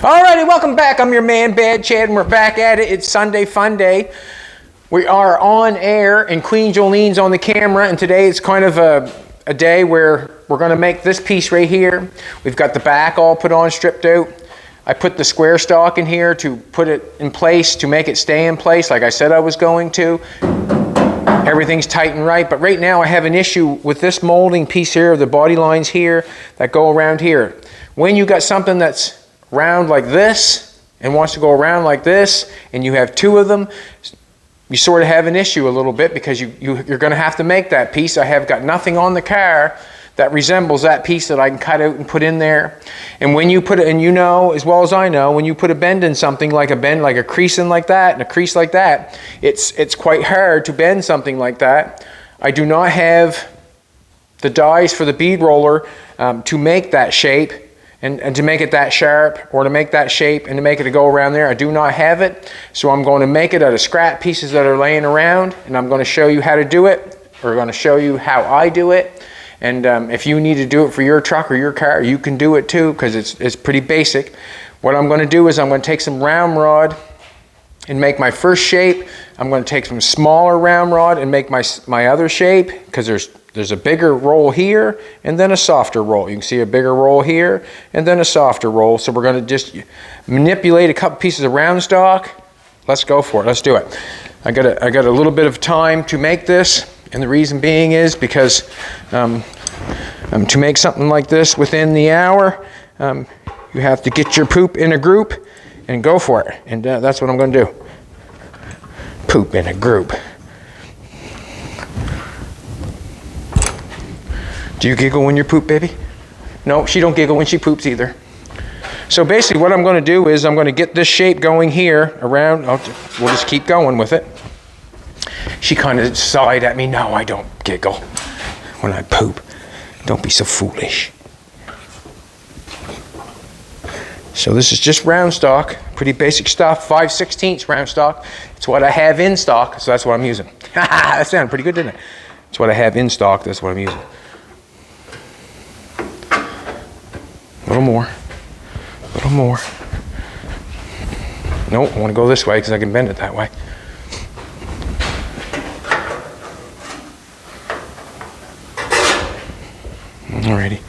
Alrighty, welcome back. I'm your man, Bad Chad, and we're back at it. It's Sunday Fun Day. We are on air, and Queen Jolene's on the camera, and today it's kind of a day where we're going to make this piece right here. We've got the back all put on, stripped out. I put the square stock in here to put it in place, to make it stay in place like I said I was going to. Everything's tight and right, but right now I have an issue with this molding piece here, the body lines here that go around here. When you got something that's round like this and wants to go around like this, and you have two of them, you sort of have an issue a little bit, because you're going to have to make that piece. I have got nothing on the car that resembles that piece that I can cut out and put in there. And when you put it, and you know as well as I know, when you put a bend in something, like a crease in like that and a crease like that, it's quite hard to bend something like that. I do not have the dies for the bead roller to make that shape and to make it that sharp, or to make that shape and to make it to go around there. I do not have it, so I'm going to make it out of scrap pieces that are laying around, and I'm going to show you how to do it, or I'm going to show you how I do it. And if you need to do it for your truck or your car, you can do it too, because it's pretty basic. What I'm going to do is I'm going to take some round rod and make my first shape. I'm going to take some smaller round rod and make my other shape, because there's a bigger roll here and then a softer roll. You can see a bigger roll here and then a softer roll. So we're going to just manipulate a couple pieces of round stock. Let's go for it. Let's do it. I got a little bit of time to make this, and the reason being is because to make something like this within the hour, you have to get your poop in a group and go for it. And that's what I'm going to do. Poop in a group. Do you giggle when you poop, baby? No, she don't giggle when she poops either. So basically what I'm going to do is I'm going to get this shape going here around. We'll just keep going with it. She kind of sighed at me. No, I don't giggle when I poop. Don't be so foolish. So this is just round stock, pretty basic stuff, 5/16 round stock. It's what I have in stock, so that's what I'm using. That sounded pretty good, didn't it? It's what I have in stock, that's what I'm using. A little more, a little more. Nope, I want to go this way because I can bend it that way. Alrighty,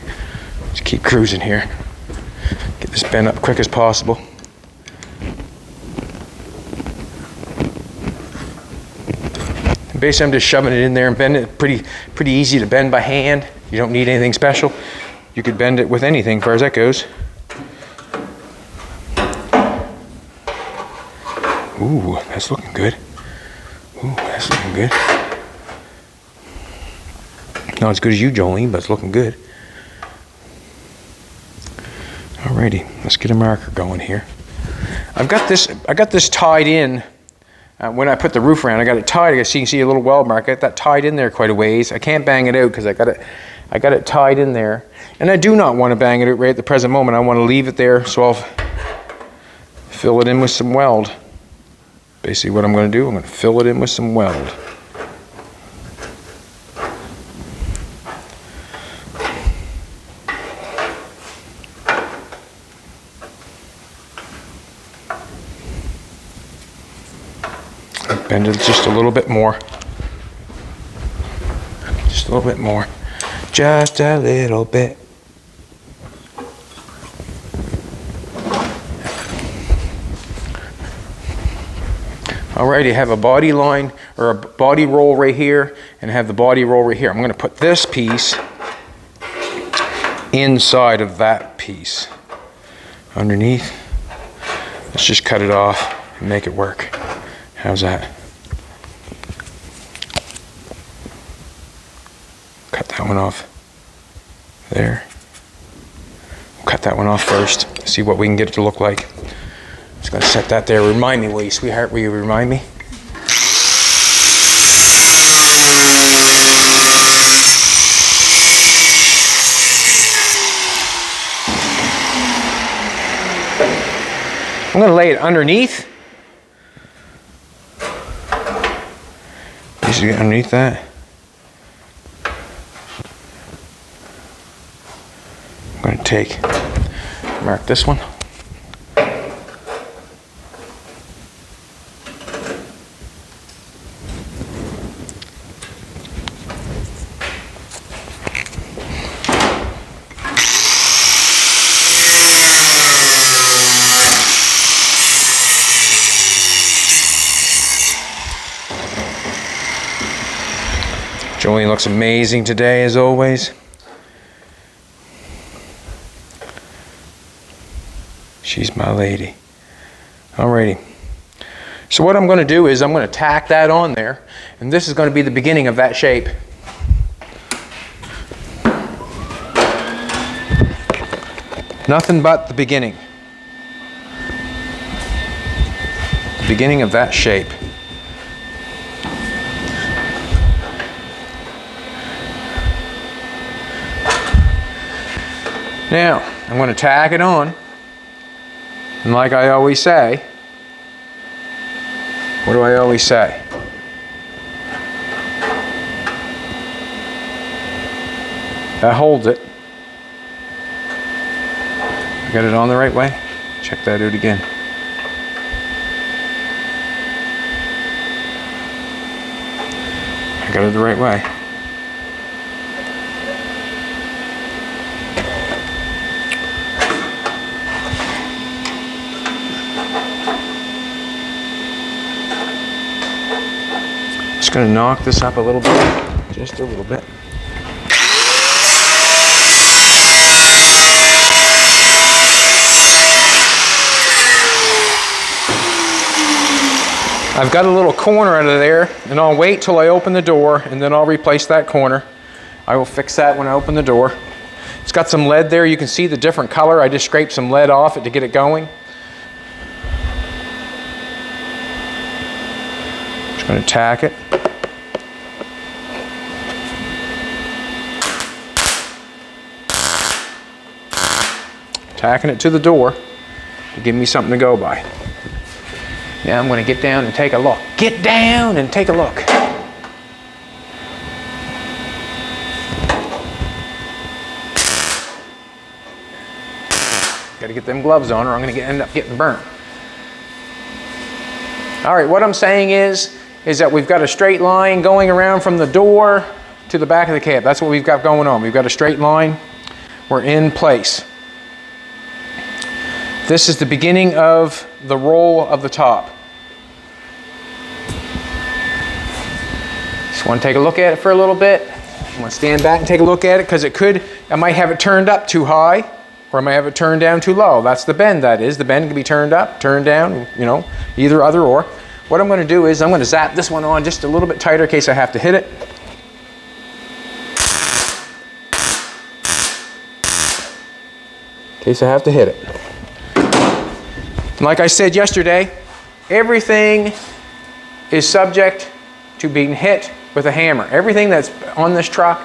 let's keep cruising here. Get this bent up quick as possible. Basically, I'm just shoving it in there and bending it. Pretty easy to bend by hand. You don't need anything special. You could bend it with anything, as far as that goes. Ooh, that's looking good. Ooh, that's looking good. Not as good as you, Jolene, but it's looking good. Alrighty, let's get a marker going here. I got this tied in. When I put the roof around, I got it tied. You can see a little weld mark. I got that tied in there quite a ways. I can't bang it out because I got it tied in there. And I do not want to bang it out right at the present moment. I want to leave it there, so I'll fill it in with some weld. Basically what I'm going to do, I'm going to fill it in with some weld. Bend it just a little bit more. Just a little bit more. Just a little bit. Alrighty, I have a body line or a body roll right here, and I have the body roll right here. I'm going to put this piece inside of that piece. Underneath. Let's just cut it off and make it work. How's that? Cut that one off there. We'll cut that one off first. See what we can get it to look like. Just gonna set that there. Remind me, will you, sweetheart? Will you remind me? I'm gonna lay it underneath. Basically underneath that. I'm going to mark this one. Jolene looks amazing today, as always. She's my lady. Alrighty. So what I'm going to do is I'm going to tack that on there, and this is going to be the beginning of that shape. Nothing but the beginning. The beginning of that shape. Now, I'm going to tack it on, and like I always say, what do I always say? That holds it. I got it on the right way? Check that out again. I got it the right way. Just going to knock this up a little bit, just a little bit. I've got a little corner out of there, and I'll wait till I open the door, and then I'll replace that corner. I will fix that when I open the door. It's got some lead there. You can see the different color. I just scraped some lead off it to get it going. Just going to tack it. Tacking it to the door to give me something to go by. Now I'm going to get down and take a look. Get down and take a look. Got to get them gloves on or I'm going to end up getting burnt. All right, what I'm saying is that we've got a straight line going around from the door to the back of the cab. That's what we've got going on. We've got a straight line. We're in place. This is the beginning of the roll of the top. Just want to take a look at it for a little bit. I'm going to stand back and take a look at it because I might have it turned up too high or I might have it turned down too low. That's the bend, that is. The bend can be turned up, turned down, you know, either or. What I'm going to do is I'm going to zap this one on just a little bit tighter in case I have to hit it. In case I have to hit it. Like I said yesterday, everything is subject to being hit with a hammer. Everything that's on this truck,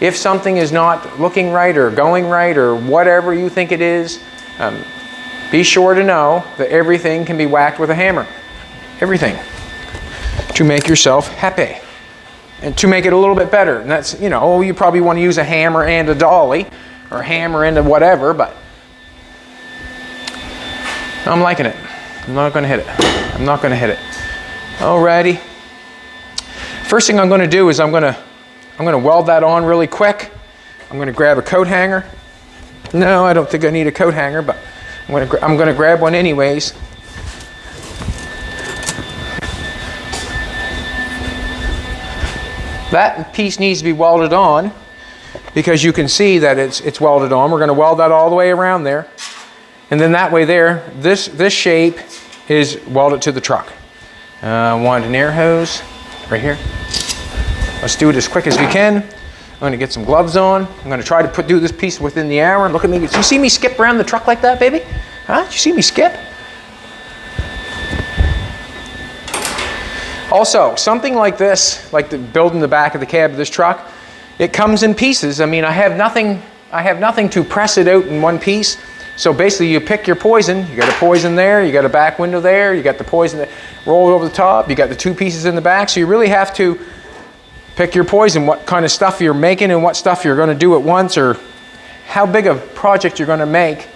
if something is not looking right or going right or whatever you think it is, be sure to know that everything can be whacked with a hammer. Everything. To make yourself happy. And to make it a little bit better. And that's, you know, oh, you probably want to use a hammer and a dolly or a hammer and a whatever, but I'm liking it. I'm not going to hit it. I'm not going to hit it. Alrighty. First thing I'm going to do is I'm going to weld that on really quick. I'm going to grab a coat hanger. No, I don't think I need a coat hanger, but I'm going to grab one anyways. That piece needs to be welded on because you can see that it's welded on. We're going to weld that all the way around there. And then that way there, this shape is welded to the truck. I want an air hose right here. Let's do it as quick as we can. I'm going to get some gloves on. I'm going to try to do this piece within the hour. Look at me. Did you see me skip around the truck like that, baby? Huh? Did you see me skip? Also, something like this, like building the back of the cab of this truck, it comes in pieces. I mean, I have nothing to press it out in one piece. So basically you pick your poison. You got a poison there, you got a back window there, you got the poison that rolled over the top, you got the two pieces in the back. So you really have to pick your poison, what kind of stuff you're making and what stuff you're going to do at once, or how big a project you're going to make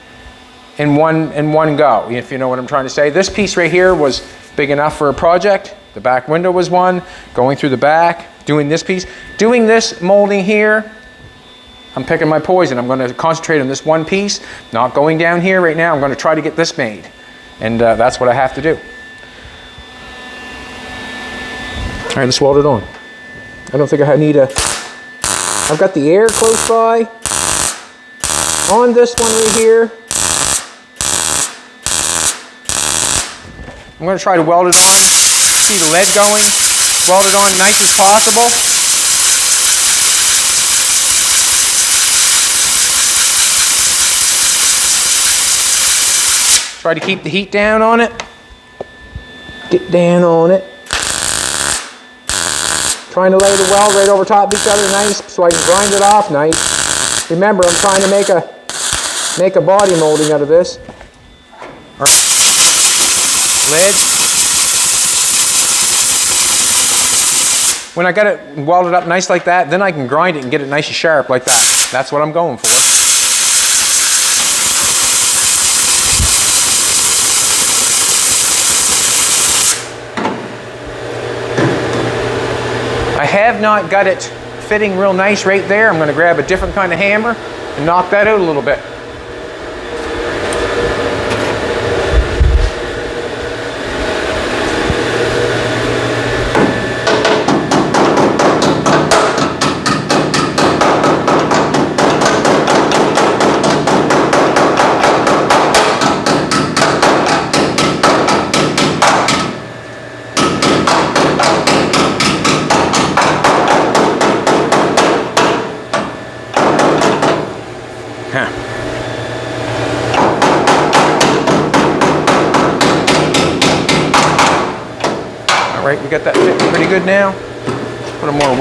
in one go, if you know what I'm trying to say. This piece right here was big enough for a project. The back window was one, going through the back, doing this piece. Doing this molding here, I'm picking my poison. I'm going to concentrate on this one piece, not going down here right now. I'm going to try to get this made. And that's what I have to do. All right, let's weld it on. I don't think I need a... I've got the air close by. On this one right here. I'm going to try to weld it on. See the lead going. Weld it on nice as possible. Try to keep the heat down on it. Get down on it. Trying to lay the weld right over top of each other nice so I can grind it off nice. Remember, I'm trying to make a body molding out of this. Lead. When I got it welded up nice like that, then I can grind it and get it nice and sharp like that. That's what I'm going for. I have not got it fitting real nice right there. I'm going to grab a different kind of hammer and knock that out a little bit. Alright, we got that fitting pretty good now. Put a more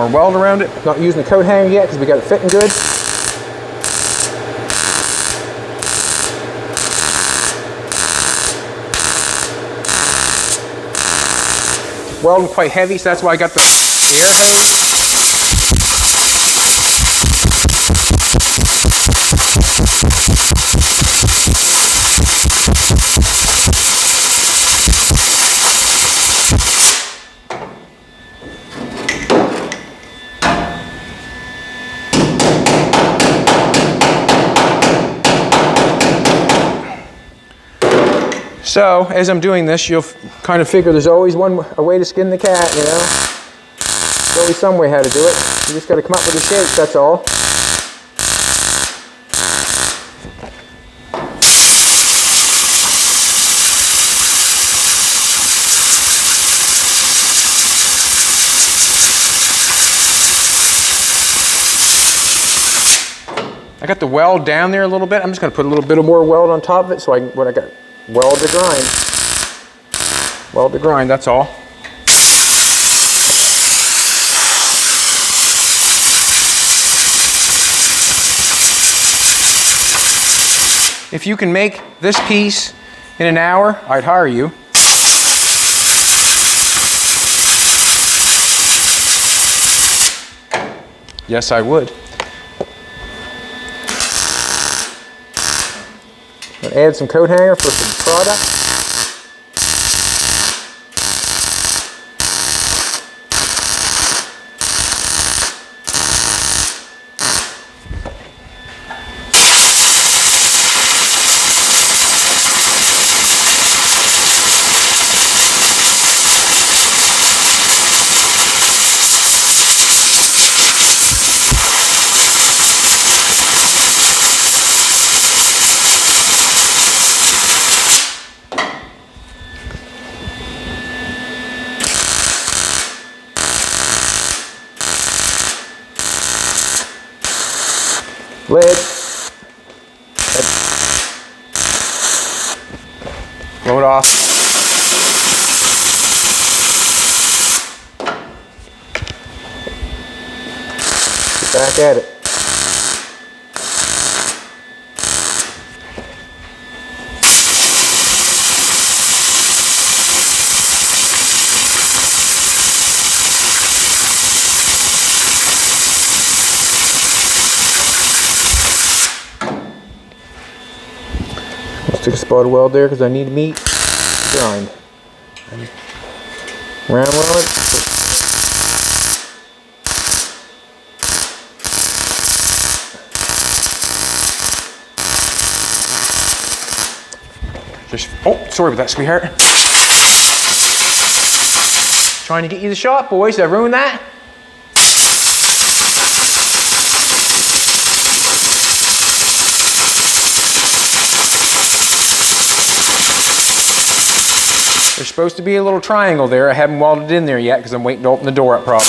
weld around it. Not using the coat hanger yet because we got it fitting good. Welding quite heavy, so that's why I got the air hose. So, as I'm doing this, you'll kind of figure there's always a way to skin the cat, you know? There's always some way how to do it. You just got to come up with the shapes, that's all. I got the weld down there a little bit. I'm just going to put a little bit more weld on top of it so I got weld to grind. Weld to grind, that's all. If you can make this piece in an hour, I'd hire you. Yes, I would. Add some coat hanger for some product. Lead. Blow it off. Get back at it. Took a spot of weld there because I need meat to grind. Round weld. Oh, sorry about that, sweetheart. Trying to get you the shot, boys. Did I ruin that? There's supposed to be a little triangle there. I haven't welded in there yet because I'm waiting to open the door up probably.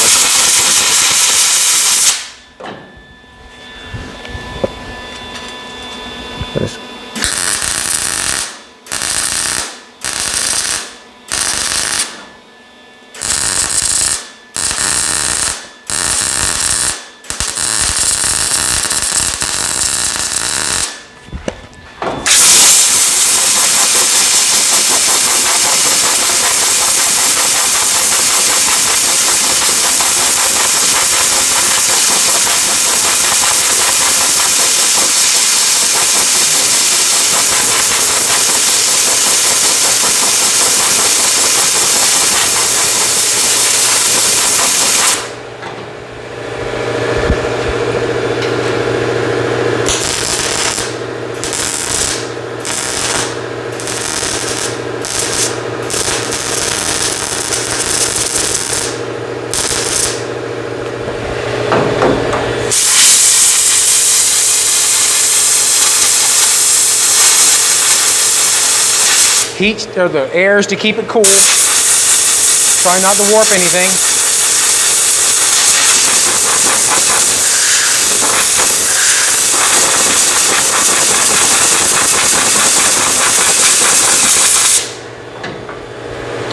Heat or the airs to keep it cool. Try not to warp anything.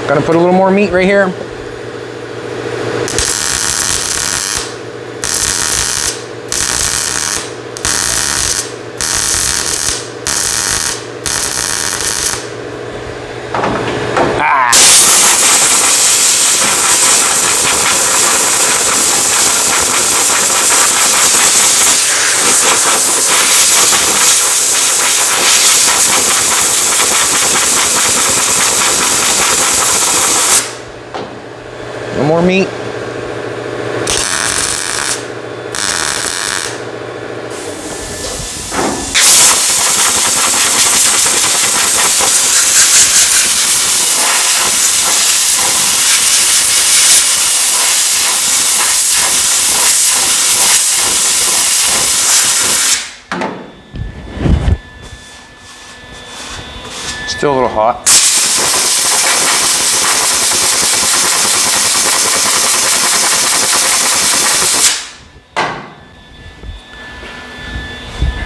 Gonna put a little more meat right here. More meat. Still a little hot.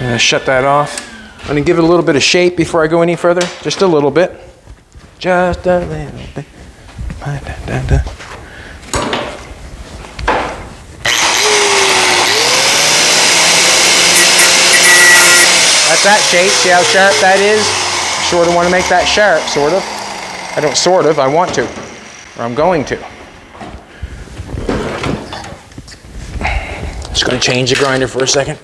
I'm gonna shut that off. I'm gonna give it a little bit of shape before I go any further. Just a little bit. Just a little bit. That's that shape. See how sharp that is? Sort of want to make that sharp, sort of. I don't sort of, I want to. Or I'm going to. Just gonna change the grinder for a second.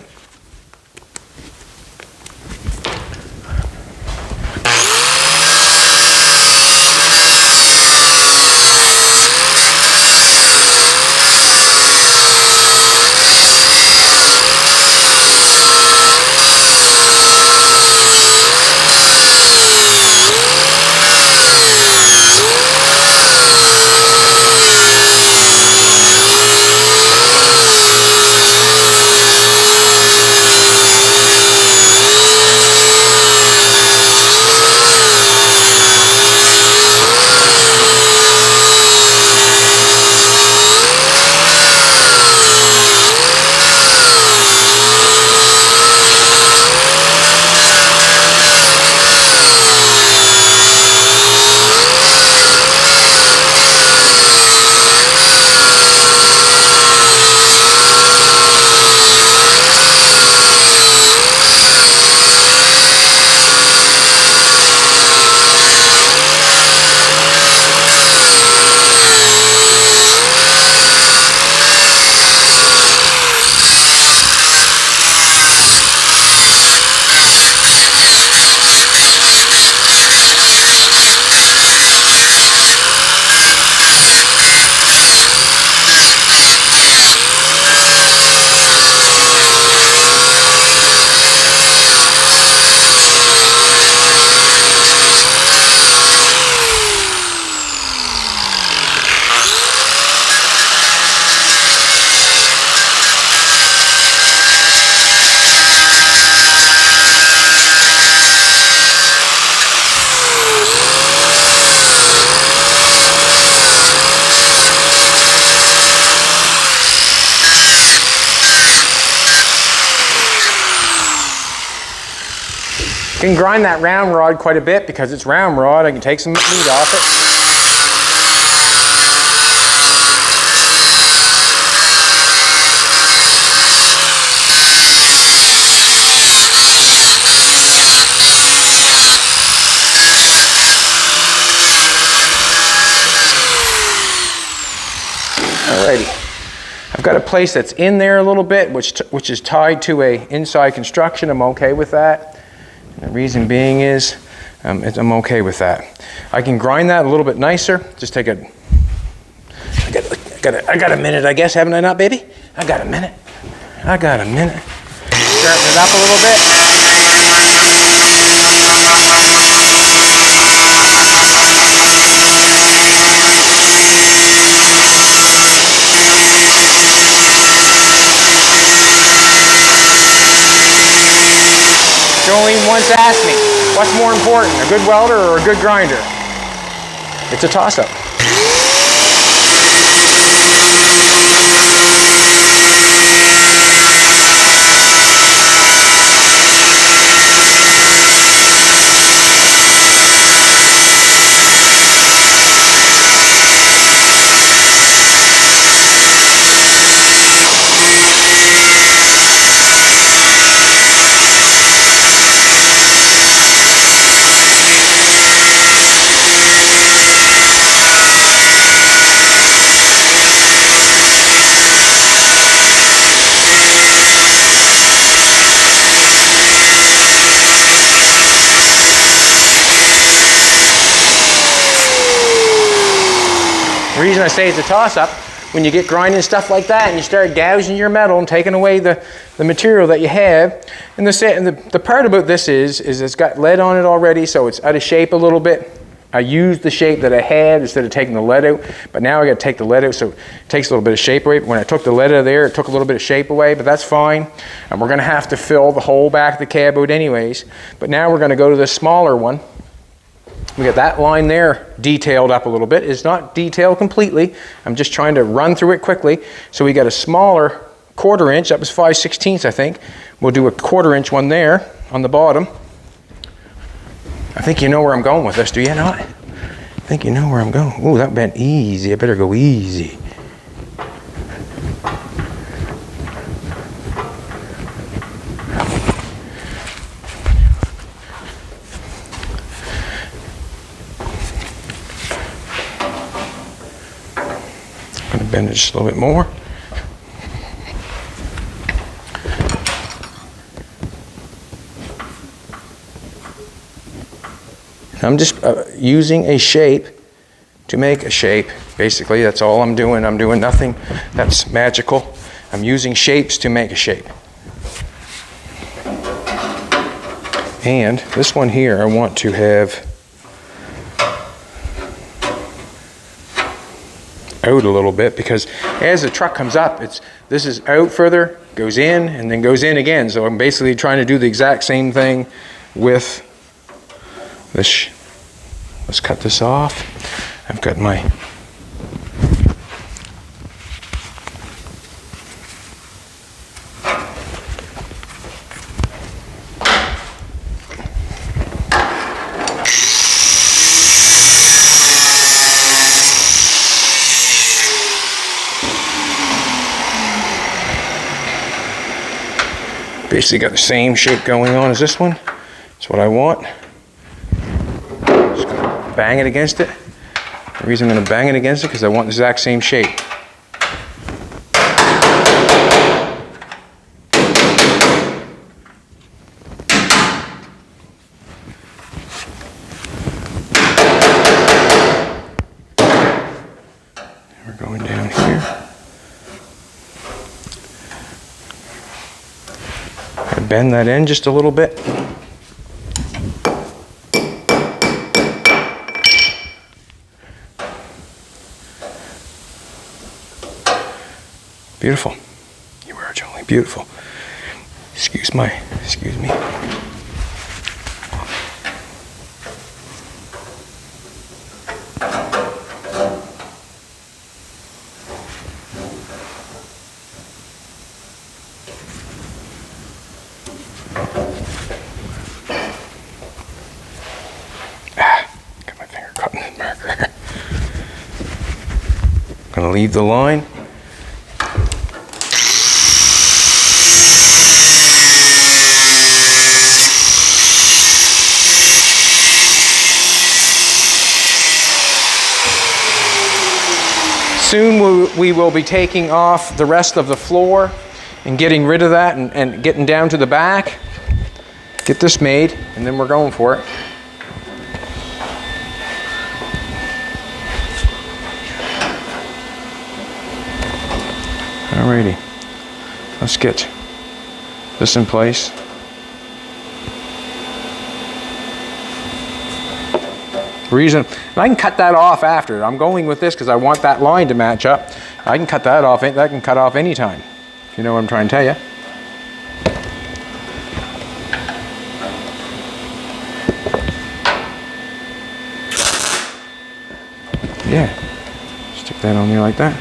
can grind that round rod quite a bit because it's round rod. I can take some meat off it. Alrighty, I've got a place that's in there a little bit, which is tied to a inside construction. I'm okay with that. And the reason being is I'm okay with that. I can grind that a little bit nicer. Just take a. I got a minute, I guess, haven't I not, baby? I got a minute. I got a minute. Sharpen it up a little bit. Jolene once asked me, what's more important, a good welder or a good grinder? It's a toss-up. The reason I say it's a toss-up, when you get grinding stuff like that and you start gouging your metal and taking away the material that you have, and the part about this is it's got lead on it already, so it's out of shape a little bit. I used the shape that I had instead of taking the lead out, but now I got to take the lead out, so it takes a little bit of shape away. When I took the lead out of there, it took a little bit of shape away, but that's fine. And we're going to have to fill the whole back of the cab out anyways. But now we're going to go to the smaller one. We got that line there detailed up a little bit. It's not detailed completely. I'm just trying to run through it quickly. So we got a smaller 1/4 inch. That was 5/16, I think. We'll do a 1/4 inch one there on the bottom. I think you know where I'm going with this, do you not? I think you know where I'm going. Ooh, that bent easy. I better go easy. I'm going to bend it just a little bit more. I'm just using a shape to make a shape. Basically, that's all I'm doing. I'm doing nothing that's magical. I'm using shapes to make a shape. And this one here, I want to have out a little bit, because as the truck comes up, this is out further, goes in, and then goes in again. So I'm basically trying to do the exact same thing with this. Let's cut this off. I've got my basically got the same shape going on as this one. That's what I want. Just gonna bang it against it. The reason I'm gonna bang it against it because I want the exact same shape. We're going down here. Bend that in just a little bit. Beautiful. You are, Jolie. Beautiful. Excuse me. Gonna leave the line. Soon we will be taking off the rest of the floor and getting rid of that and getting down to the back. Get this made, and then we're going for it. Alrighty, let's get this in place. Reason, and I can cut that off after. I'm going with this because I want that line to match up. I can cut that off. That can cut off anytime. If you know what I'm trying to tell you. Yeah, stick that on there like that.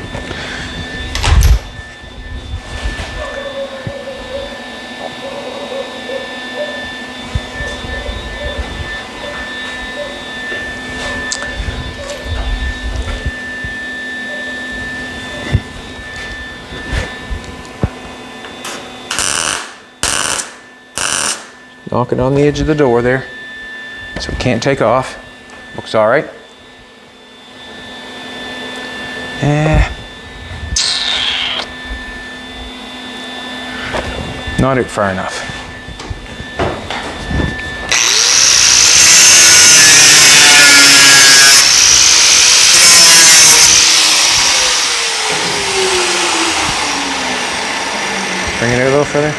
Knock it on the edge of the door there, so it can't take off. Looks all right. Not it far enough. Bring it out a little further.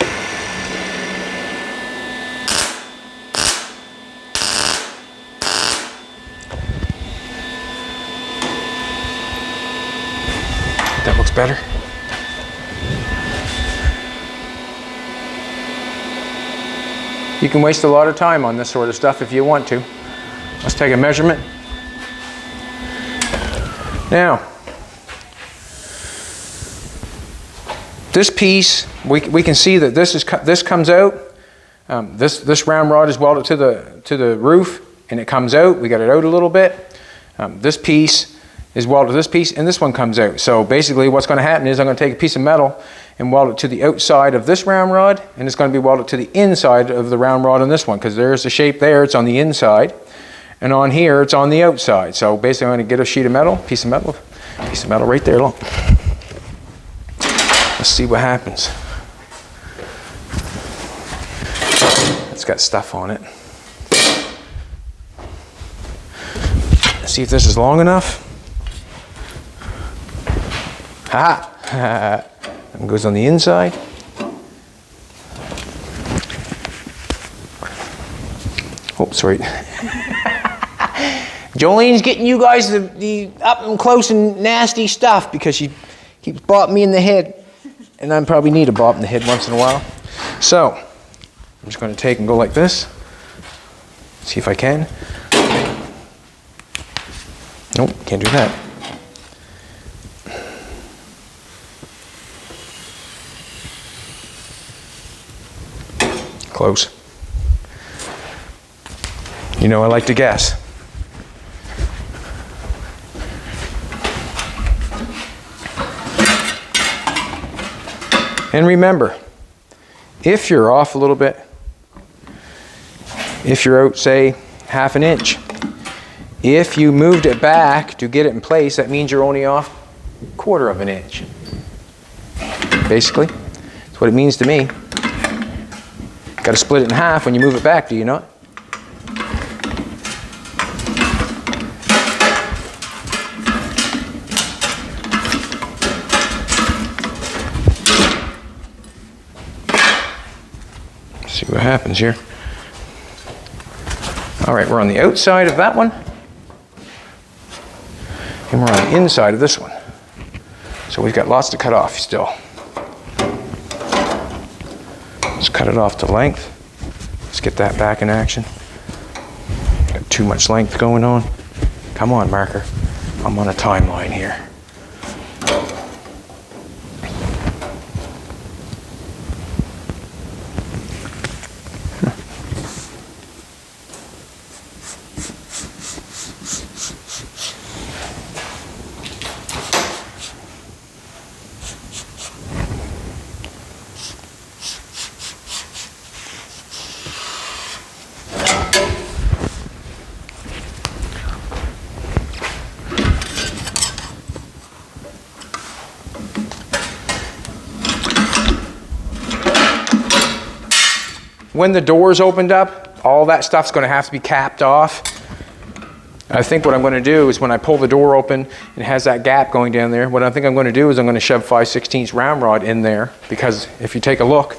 That looks better. You can waste a lot of time on this sort of stuff if you want to. Let's take a measurement. Now, this piece, we can see that this comes out. This round rod is welded to the roof, and it comes out. We got it out a little bit. This piece is welded to this piece, and this one comes out. So basically what's going to happen is I'm going to take a piece of metal and weld it to the outside of this round rod, and it's going to be welded to the inside of the round rod on this one, because there's the shape there, it's on the inside, and on here it's on the outside. So basically I'm going to get a sheet of metal, piece of metal right there. Look. Let's see what happens. It's got stuff on it. Let's see if this is long enough. Ha! And goes on the inside. Oh, sorry. Jolene's getting you guys the up and close and nasty stuff because she keeps bopping me in the head, and I probably need a bop in the head once in a while. So I'm just going to take and go like this. See if I can. Nope, can't do that. Close. You know I like to guess. And remember, if you're off a little bit, if you're out, say, half an inch, if you moved it back to get it in place, that means you're only off 1/4 of an inch. Basically, that's what it means to me. Got to split it in half when you move it back, do you not? See what happens here. All right, we're on the outside of that one, and we're on the inside of this one. So we've got lots to cut off still. Let's cut it off to length. Let's get that back in action. Got too much length going on. Come on, marker. I'm on a timeline here. when the doors opened up, all that stuff's gonna have to be capped off. I think what I'm gonna do is when I pull the door open and it has that gap going down there, what I think I'm gonna do is I'm gonna shove 5/16 round rod in there, because if you take a look,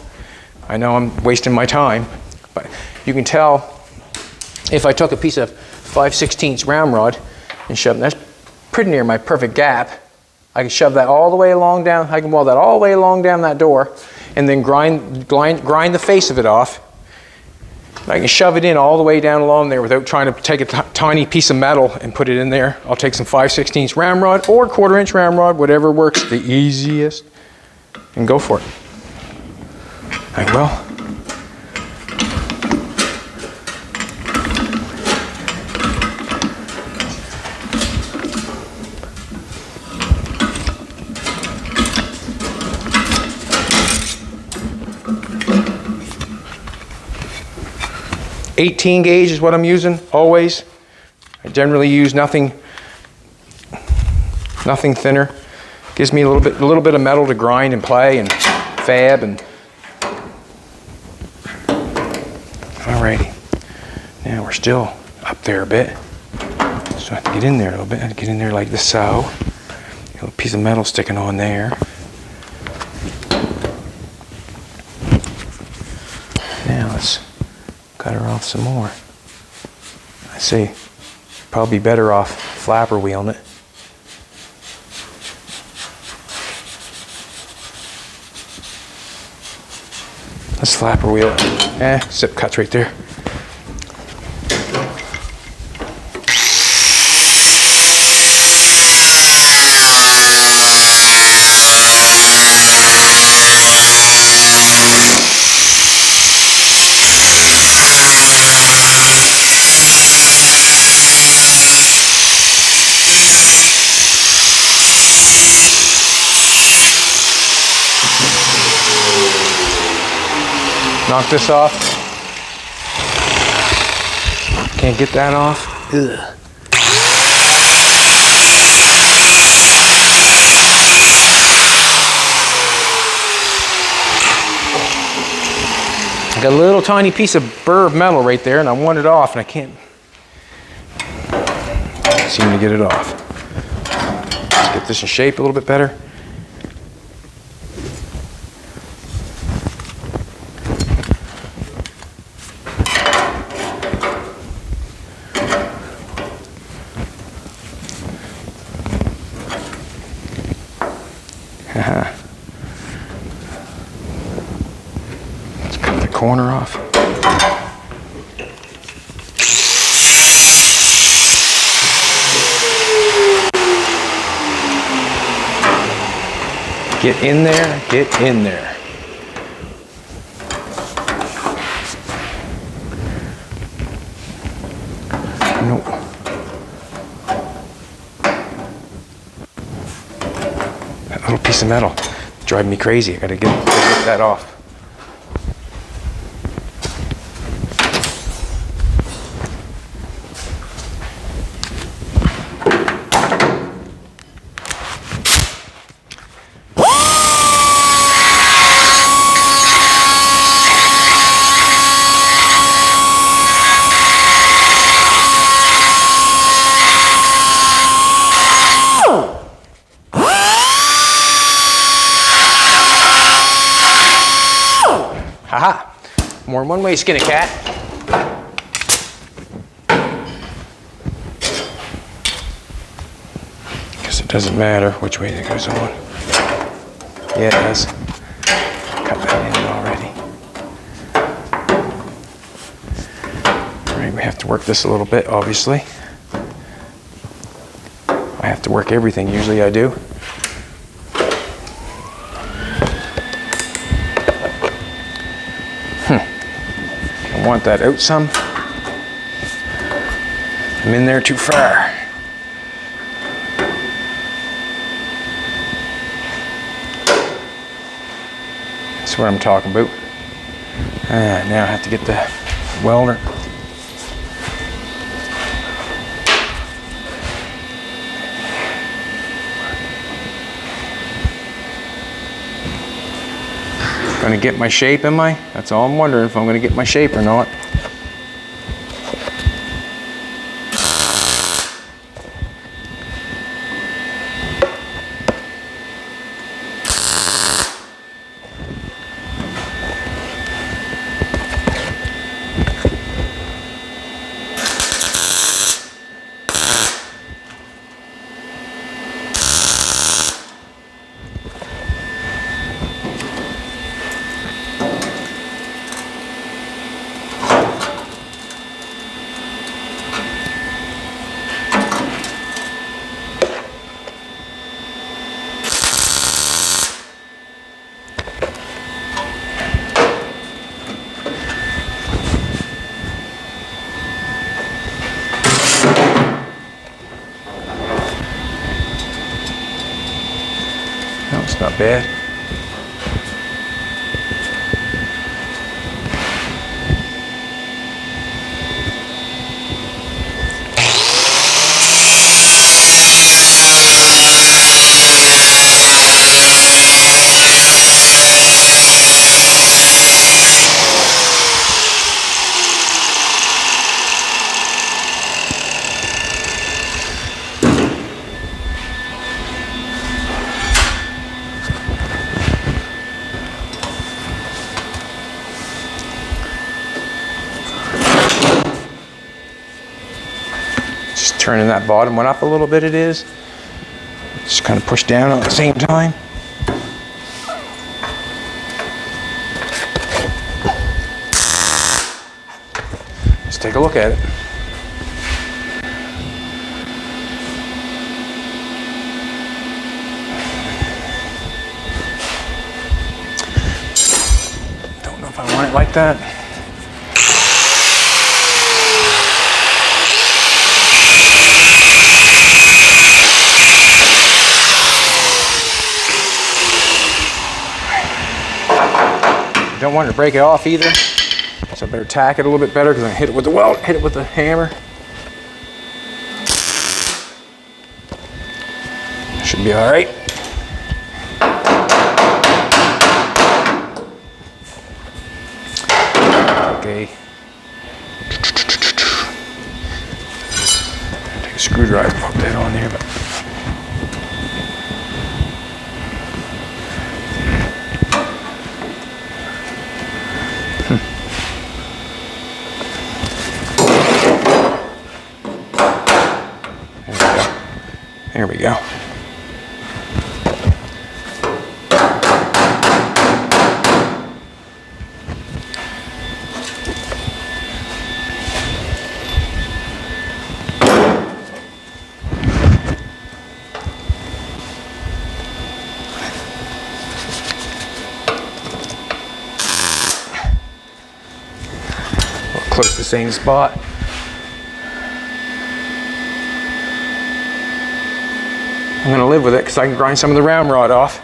I know I'm wasting my time, but you can tell if I took a piece of 5/16 round rod and shoved, that's pretty near my perfect gap. I can shove that all the way along down, I can weld that all the way along down that door and then grind the face of it off. I can shove it in all the way down along there without trying to take a tiny piece of metal and put it in there. I'll take some 5/16 round rod or 1/4 inch round rod, whatever works the easiest, and go for it. I will. .18 gauge is what I'm using, always. I generally use nothing thinner. Gives me a little bit of metal to grind and play and fab and. Alrighty, now we're still up there a bit, so I have to get in there a little bit. I have to get in there like this, so. A little piece of metal sticking on there. Now let's cut her off some more. I say probably better off flapper wheeling it. Let's flapper wheel it. Zip cuts right there. Knock this off. Can't get that off. Ugh. I got a little tiny piece of burr of metal right there, and I want it off, and I can't seem to get it off. Let's get this in shape a little bit better. Let's cut the corner off. Get in there, get in there. Nope. That little piece of metal driving me crazy. I gotta get that off. Haha, more than one way to skin a cat. Guess it doesn't matter which way it goes on. Yeah, it does. Cut that in already. All right, we have to work this a little bit, obviously. I have to work everything, usually I do. I want that out some. I'm in there too far. That's what I'm talking about. Now I have to get the welder. Gonna get my shape, am I? That's all I'm wondering, if I'm gonna get my shape or not. No, it's not bad. Just turning that bottom one up a little bit, it is. Just kind of push down at the same time. Let's take a look at it. Don't know if I want it like that. Don't want to break it off either, so I better tack it a little bit better because I'm gonna hit it with the weld, hit it with the hammer. Should be all right. Okay. Take a screwdriver, pop that on there, but. There we go. Close to the same spot. I'm going to live with it because I can grind some of the round rod off.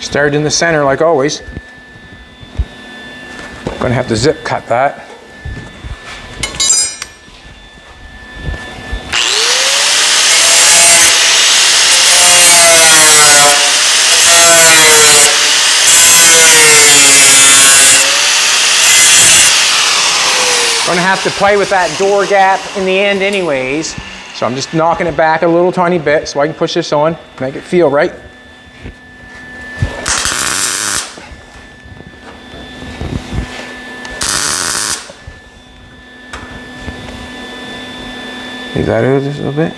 Started in the center like always. I'm going to have to zip cut that. Going to have to play with that door gap in the end anyways, so I'm just knocking it back a little tiny bit so I can push this on, make it feel right. Leave that out just a little bit.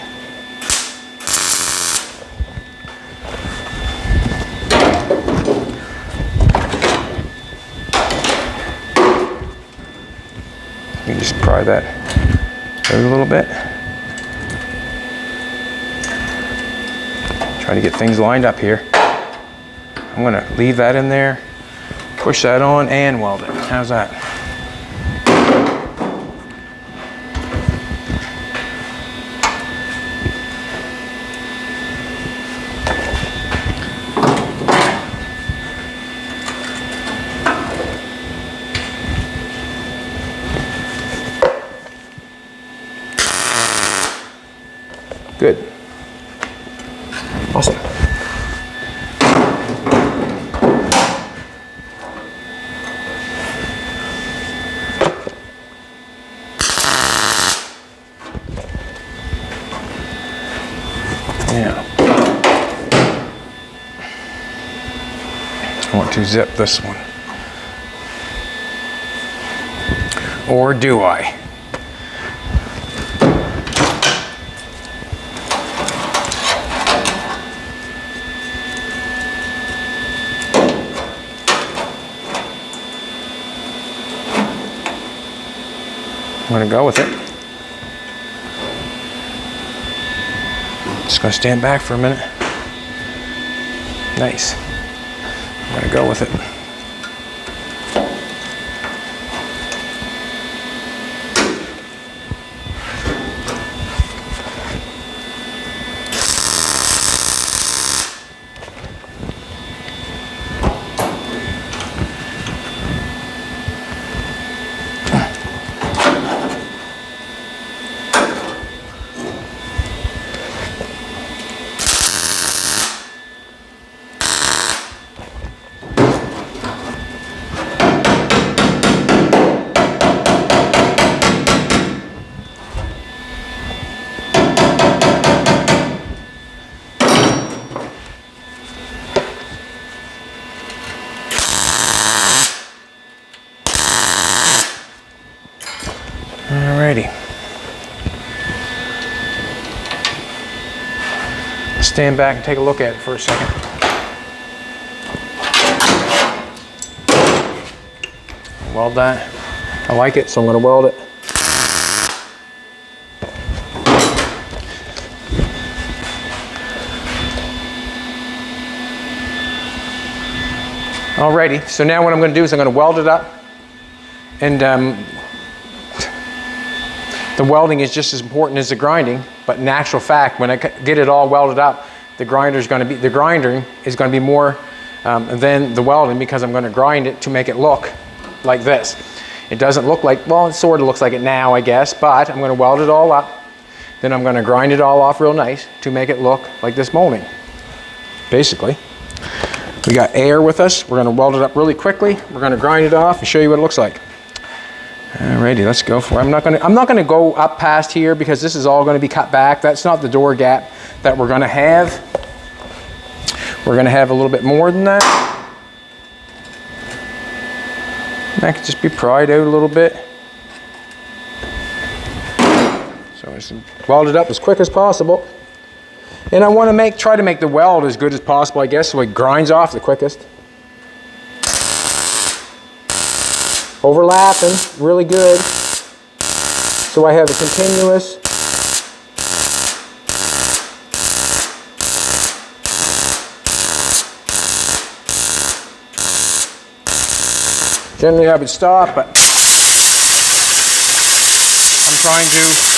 You can just pry that out a little bit. Try to get things lined up here. I'm going to leave that in there, push that on, and weld it. How's that? want to zip this one. Or do I? I'm gonna go with it. Just gonna stand back for a minute. Nice. I'm gonna go with it. Alrighty. Stand back and take a look at it for a second. Weld that. I like it, so I'm going to weld it. Alrighty, so now what I'm going to do is I'm going to weld it up, and the welding is just as important as the grinding, but in actual fact, when I get it all welded up, the grinding is going to be more than the welding, because I'm going to grind it to make it look like this. It doesn't look like, well, it sort of looks like it now, I guess, but I'm going to weld it all up. Then I'm going to grind it all off real nice to make it look like this molding. Basically, we got air with us. We're going to weld it up really quickly. We're going to grind it off and show you what it looks like. Alrighty, let's go for it. I'm not going to go up past here because this is all going to be cut back. That's not the door gap that we're going to have. We're going to have a little bit more than that. That could just be pried out a little bit. So I just weld it up as quick as possible. And I want to try to make the weld as good as possible, I guess, so it grinds off the quickest. Overlapping really good, so I have a continuous generally I would stop, but I'm trying to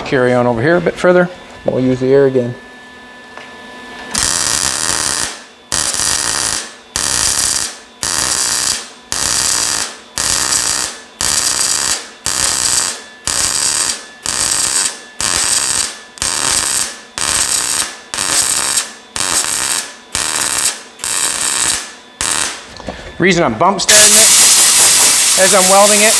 carry on over here a bit further. We'll use the air again. The reason I'm bump steering it as I'm welding it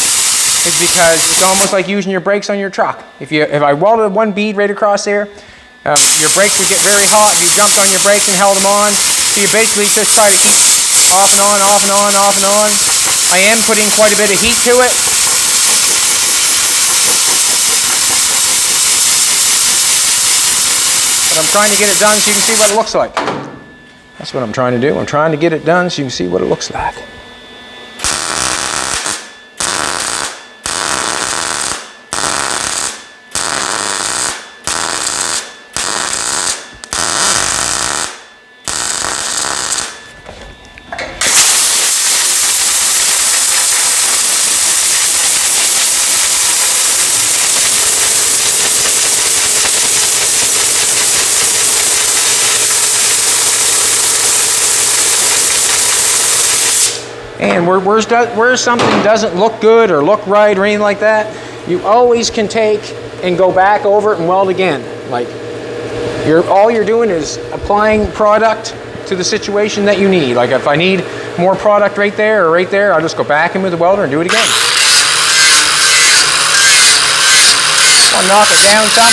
is because it's almost like using your brakes on your truck. If I welded one bead right across there, your brakes would get very hot if you jumped on your brakes and held them on. So you basically just try to keep off and on, off and on, off and on. I am putting quite a bit of heat to it. But I'm trying to get it done so you can see what it looks like. That's what I'm trying to do. I'm trying to get it done so you can see what it looks like. And where something doesn't look good or look right or anything like that, you always can take and go back over it and weld again. Like All you're doing is applying product to the situation that you need. Like if I need more product right there or right there, I'll just go back in with the welder and do it again. I'll knock it down, son.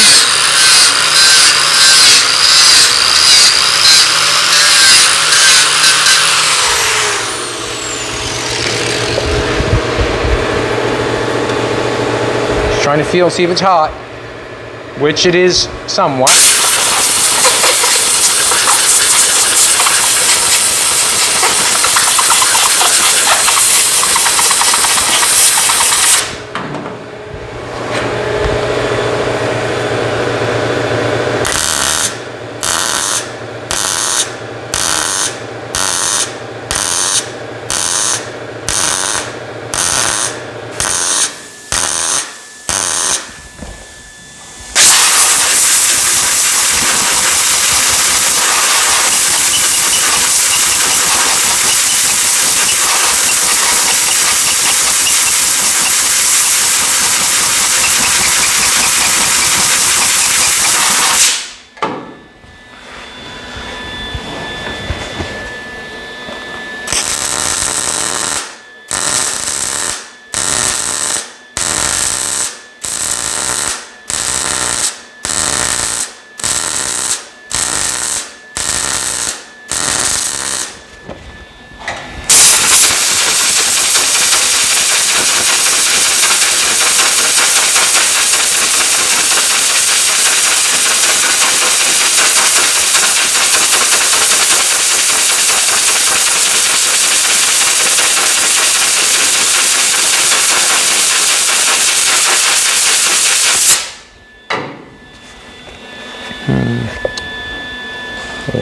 Just trying to feel, see if it's hot, which it is somewhat.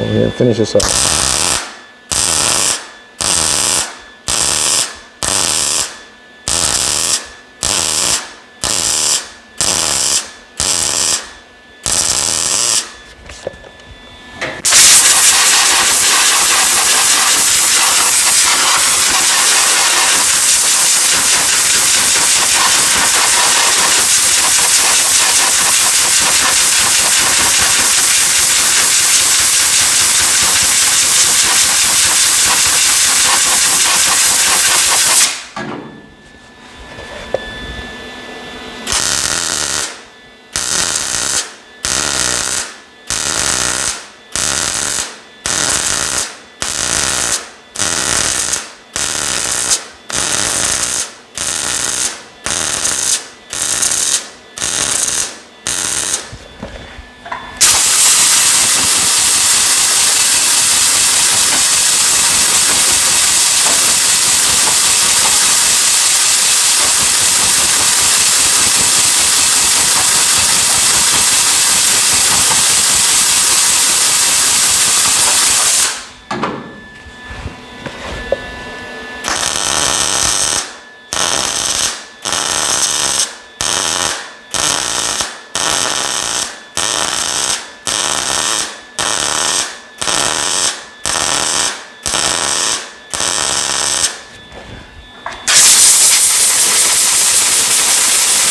Here, finish this up.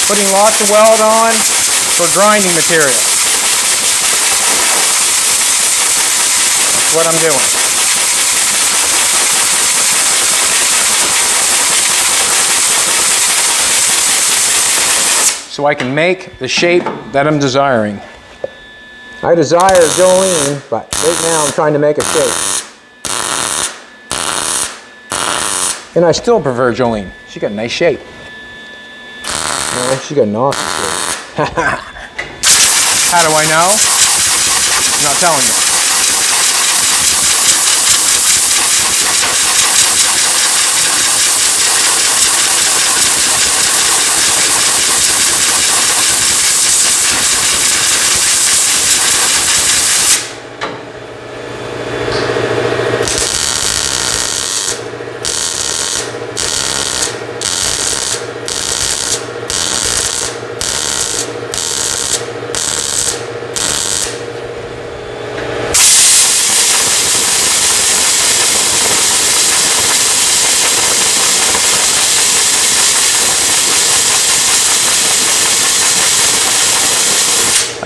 Putting lots of weld on for grinding material. That's what I'm doing. So I can make the shape that I'm desiring. I desire Jolene, but right now I'm trying to make a shape. And I still prefer Jolene. She got a nice shape. She got an awesome shape. How do I know? I'm not telling you.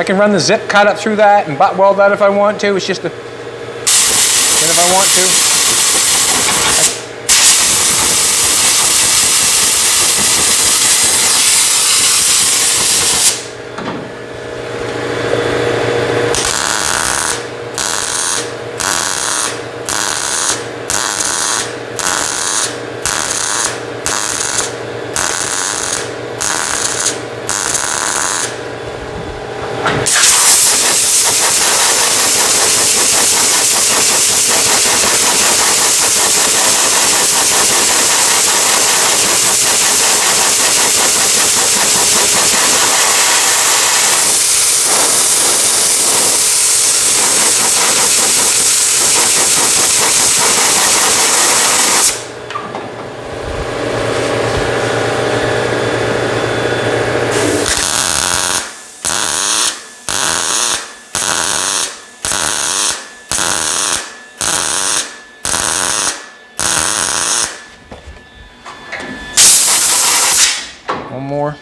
I can run the zip cut up through that and butt weld that if I want to. It's just if I want to. One more.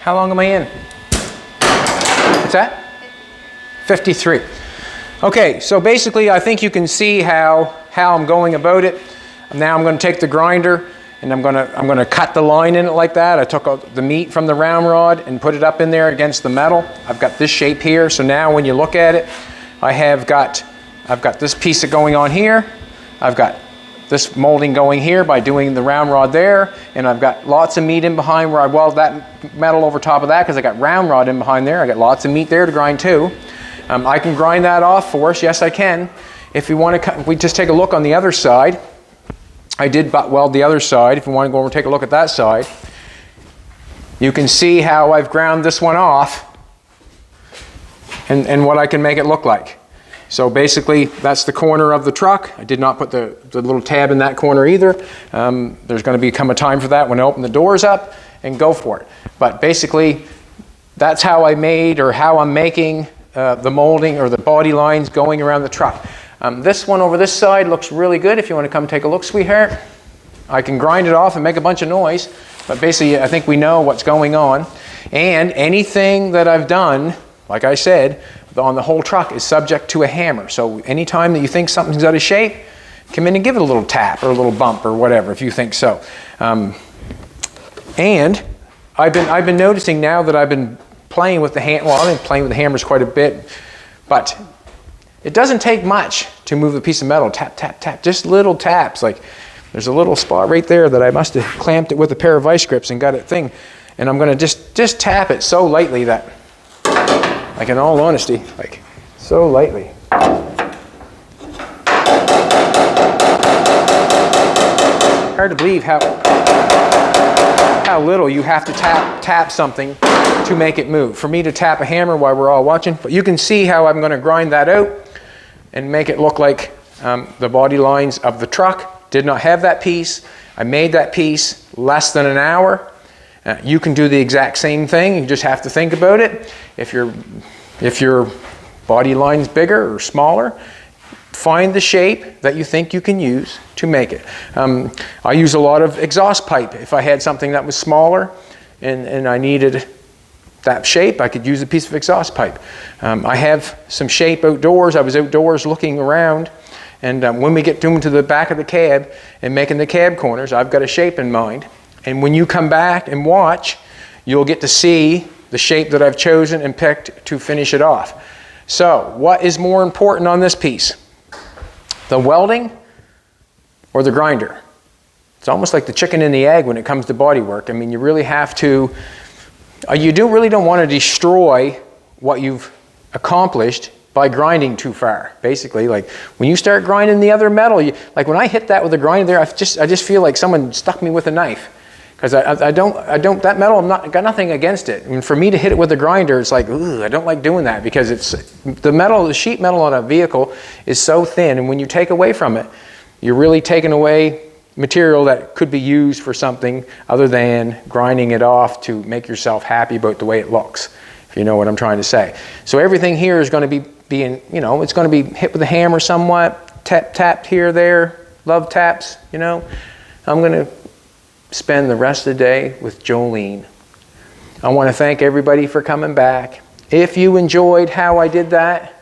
How long am I in? What's that? 53. Okay, so basically I think you can see how I'm going about it. Now I'm going to take the grinder and I'm going to cut the line in it like that. I took out the meat from the round rod and put it up in there against the metal. I've got this shape here, so now when you look at it, I've got this piece going on here. I've got this molding going here by doing the round rod there, and I've got lots of meat in behind where I weld that metal over top of that because I got round rod in behind there. I got lots of meat there to grind too. I can grind that off for us, yes I can. If you want to, we just take a look on the other side. I did butt weld the other side. If you want to go over and take a look at that side, you can see how I've ground this one off and what I can make it look like. So basically, that's the corner of the truck. I did not put the little tab in that corner either. There's going to become a time for that when I open the doors up and go for it. But basically, that's how I made, or how I'm making the molding or the body lines going around the truck. This one over this side looks really good. If you want to come take a look, sweetheart. I can grind it off and make a bunch of noise, but basically I think we know what's going on. And anything that I've done, like I said, on the whole truck is subject to a hammer. So anytime that you think something's out of shape, come in and give it a little tap or a little bump or whatever if you think so. And I've been noticing now that I've been playing with the I've been playing with the hammers quite a bit, but it doesn't take much to move a piece of metal. Tap, tap, tap, just little taps. Like there's a little spot right there that I must have clamped it with a pair of vice grips and got it thing. And I'm gonna just tap it so lightly that, like in all honesty, like so lightly. Hard to believe how little you have to tap something to make it move. For me to tap a hammer while we're all watching, but you can see how I'm going to grind that out and make it look like the body lines of the truck. Did not have that piece. I made that piece less than an hour. You can do the exact same thing. You just have to think about it. If your body line's bigger or smaller, find the shape that you think you can use to make it. I use a lot of exhaust pipe. If I had something that was smaller and I needed that shape, I could use a piece of exhaust pipe. I have some shape outdoors. I was outdoors looking around, and when we get to the back of the cab and making the cab corners, I've got a shape in mind. And when you come back and watch, you'll get to see the shape that I've chosen and picked to finish it off. So, what is more important on this piece? The welding or the grinder? It's almost like the chicken and the egg when it comes to body work. I mean, you really have to, you really don't want to destroy what you've accomplished by grinding too far. Basically, like when you start grinding the other metal, like when I hit that with a grinder there, I just feel like someone stuck me with a knife. Because that metal, got nothing against it. I mean, for me to hit it with a grinder, it's like, ooh, I don't like doing that, because the sheet metal on a vehicle is so thin, and when you take away from it, you're really taking away material that could be used for something other than grinding it off to make yourself happy about the way it looks, if you know what I'm trying to say. So everything here is going to be it's going to be hit with a hammer somewhat, tapped here, there, love taps, I'm going to spend the rest of the day with Jolene. I want to thank everybody for coming back. If you enjoyed how I did that,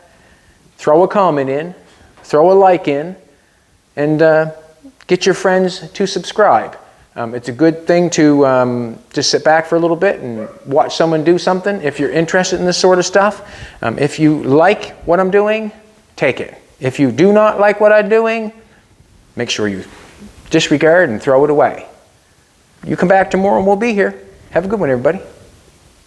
throw a comment in, throw a like in, and get your friends to subscribe. It's a good thing to just sit back for a little bit and watch someone do something if you're interested in this sort of stuff. If you like what I'm doing, take it. If you do not like what I'm doing, make sure you disregard and throw it away. You come back tomorrow and we'll be here. Have a good one, everybody.